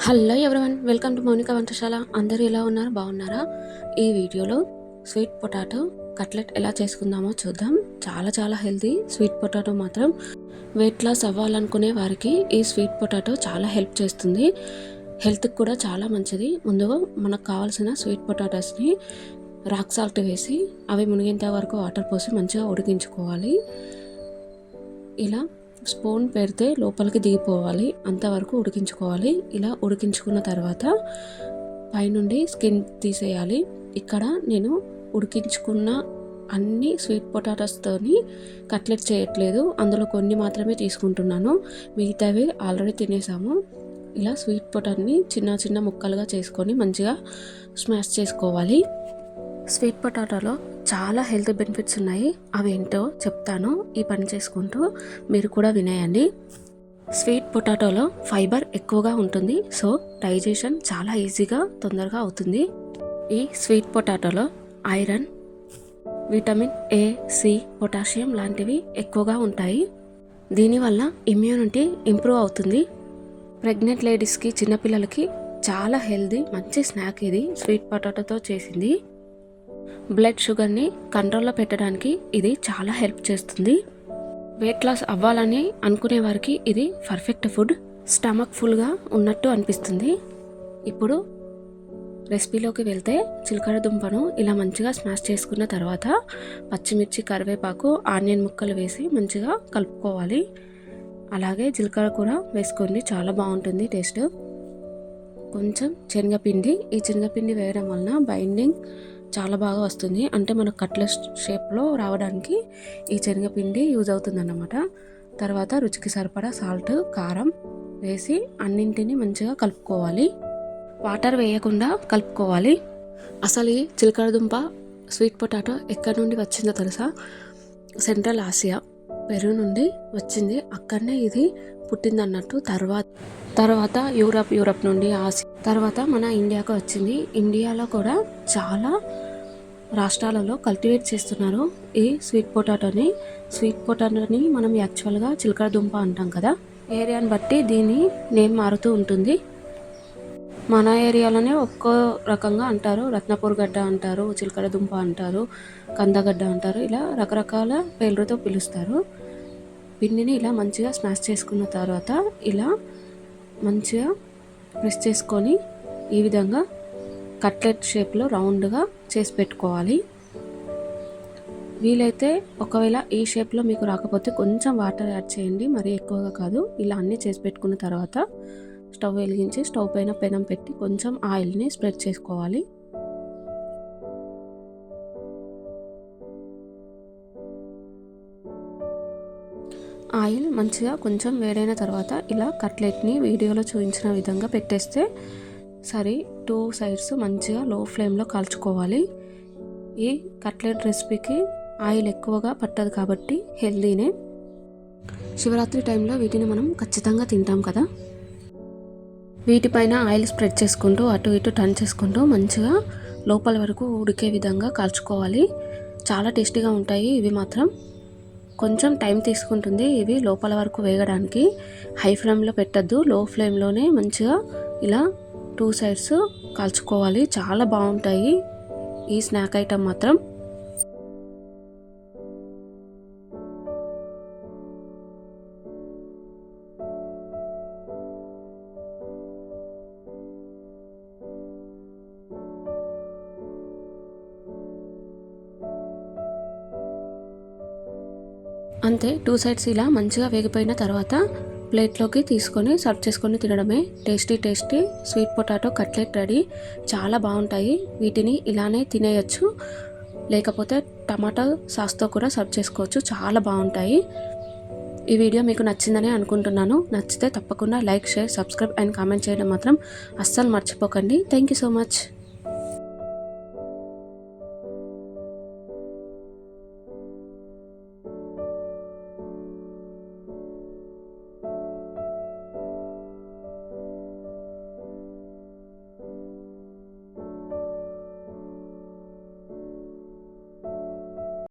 Hello everyone, welcome to Mounika వంటశాల. అందరూ ఎలా ఉన్నారు? బాగున్నారా? ఈ వీడియోలో స్వీట్ పొటాటో కట్లెట్ ఎలా చేసుకుందామో చూద్దాం. చాలా హెల్తీ స్వీట్ పొటాటో మాత్రం. వెయిట్ లాస్ అవ్వాలనుకునే వారికి ఈ స్వీట్ పొటాటో చాలా హెల్ప్ చేస్తుంది. హెల్త్కి కూడా చాలా మంచిది. ముందుగా మనకు కావాల్సిన స్వీట్ పొటాటోస్ని రాక్ సాల్ట్ వేసి అవి మునిగేంత వరకు వాటర్ పోసి మంచిగా ఉడికించుకోవాలి. ఇలా స్పూన్ పెడితే లోపలికి దిగిపోవాలి, అంతవరకు ఉడికించుకోవాలి. ఇలా ఉడికించుకున్న తర్వాత పైనుండి స్కిన్ తీసేయాలి. ఇక్కడ నేను ఉడికించుకున్న అన్ని స్వీట్ పొటాటోస్తోని కట్లెట్ చేయట్లేదు, అందులో కొన్ని మాత్రమే తీసుకుంటున్నాను. మిగతావి ఆల్రెడీ తినేసాము. ఇలా స్వీట్ పొటాటోని చిన్న ముక్కలుగా చేసుకొని మంచిగా స్మాష్ చేసుకోవాలి. స్వీట్ పొటాటోలో చాలా హెల్త్ బెనిఫిట్స్ ఉన్నాయి. అవి ఏంటో చెప్తాను ఈ పని చేసుకుంటూ, మీరు కూడా వినేయండి. స్వీట్ పొటాటోలో ఫైబర్ ఎక్కువగా ఉంటుంది, సో డైజెషన్ చాలా ఈజీగా తొందరగా అవుతుంది. ఈ స్వీట్ పొటాటోలో iron, vitamin A, C, potassium లాంటివి ఎక్కువగా ఉంటాయి. దీనివల్ల ఇమ్యూనిటీ ఇంప్రూవ్ అవుతుంది. ప్రెగ్నెంట్ లేడీస్కి, చిన్నపిల్లలకి చాలా హెల్తీ మంచి స్నాక్ ఇది. స్వీట్ పొటాటోతో చేసింది. బ్లడ్ షుగర్ని కంట్రోల్లో పెట్టడానికి ఇది చాలా హెల్ప్ చేస్తుంది. వెయిట్ లాస్ అవ్వాలని అనుకునే వారికి ఇది పర్ఫెక్ట్ ఫుడ్. స్టమక్ ఫుల్గా ఉన్నట్టు అనిపిస్తుంది. ఇప్పుడు రెసిపీలోకి వెళ్తే, చిలకడ దుంపను ఇలా మంచిగా స్మాష్ చేసుకున్న తర్వాత పచ్చిమిర్చి, కరివేపాకు, ఆనియన్ ముక్కలు వేసి మంచిగా కలుపుకోవాలి. అలాగే జీలకర్ర కూడా వేసుకోండి, చాలా బాగుంటుంది టేస్ట్. కొంచెం శనగపిండి, ఈ శనగపిండి వేయడం వలన బైండింగ్ చాలా బాగా వస్తుంది. అంటే మనకు కట్లెట్ షేప్లో రావడానికి ఈ శనగపిండి యూజ్ అవుతుందన్నమాట. తర్వాత రుచికి సరిపడా సాల్ట్, కారం వేసి అన్నింటినీ మంచిగా కలుపుకోవాలి. వాటర్ వేయకుండా కలుపుకోవాలి. అసలు ఈ చిలకడ దుంప స్వీట్ పొటాటో ఎక్కడి నుండి వచ్చిందో తెలుసా? సెంట్రల్ ఆసియా, పెరు నుండి వచ్చింది. అక్కడనే ఇది పుట్టిందన్నట్టు. తర్వాత యూరప్ నుండి ఆసియా, తర్వాత మన ఇండియాకు వచ్చింది. ఇండియాలో కూడా చాలా రాష్ట్రాలలో కల్టివేట్ చేస్తున్నారు ఈ స్వీట్ పొటాటోని మనం యాక్చువల్గా చిలకడ దుంప అంటాం కదా. ఏరియాని బట్టి దీని నేమ్ మారుతూ ఉంటుంది. మన ఏరియాలోనే ఒక్కో రకంగా అంటారు. రత్నపూర్ గడ్డ అంటారు, చిలకడ దుంప అంటారు, కందగడ్డ అంటారు. ఇలా రకరకాల పేర్లతో పిలుస్తారు. పిండిని ఇలా మంచిగా స్మాష్ చేసుకున్న తర్వాత ఇలా మంచిగా ప్రెస్ చేసుకొని ఈ విధంగా కట్లెట్ షేప్లో రౌండ్గా చేసి పెట్టుకోవాలి. వీలైతే ఒకవేళ ఈ షేప్లో మీకు రాకపోతే కొంచెం వాటర్ యాడ్ చేయండి, మరీ ఎక్కువగా కాదు. ఇలా అన్నీ చేసి పెట్టుకున్న తర్వాత స్టవ్ వెలిగించి స్టవ్ పైన పెనం పెట్టి కొంచెం ఆయిల్ని స్ప్రెడ్ చేసుకోవాలి. ఆయిల్ మంచిగా కొంచెం వేడైన తర్వాత ఇలా కట్లెట్ని వీడియోలో చూపించిన విధంగా పెట్టేస్తే సరే. 2 సైడ్స్ మంచిగా లో ఫ్లేమ్లో కాల్చుకోవాలి. ఈ కట్లెట్ రెసిపీకి ఆయిల్ ఎక్కువగా పట్టదు కాబట్టి హెల్దీనే. శివరాత్రి టైంలో వీటిని మనం ఖచ్చితంగా తింటాం కదా. వీటిపైన ఆయిల్ స్ప్రెడ్ చేసుకుంటూ అటు ఇటు టర్న్ చేసుకుంటూ మంచిగా లోపల వరకు ఉడికే విధంగా కాల్చుకోవాలి. చాలా టేస్టీగా ఉంటాయి ఇవి మాత్రం. కొంచెం టైం తీసుకుంటుంది ఇవి లోపల వరకు వేగడానికి. హై ఫ్లేమ్లో పెట్టద్దు, లో ఫ్లేమ్లోనే మంచిగా ఇలా 2 సైడ్స్ కాల్చుకోవాలి. చాలా బాగుంటాయి ఈ స్నాక్ ఐటమ్ మాత్రం. అంతే, 2 సైడ్స్ ఇలా మంచిగా వేగిపోయిన తర్వాత ప్లేట్లోకి తీసుకొని సర్వ్ చేసుకొని తినడమే. Tasty sweet potato cutlet ready. చాలా బాగుంటాయి. వీటిని ఇలానే తినేయచ్చు, లేకపోతే టమాటా సాస్తో కూడా సర్వ్ చేసుకోవచ్చు. చాలా బాగుంటాయి. ఈ వీడియో మీకు నచ్చిందని అనుకుంటున్నాను. నచ్చితే తప్పకుండా like, share, subscribe and comment చేయడం మాత్రం అస్సలు మర్చిపోకండి. Thank you so much.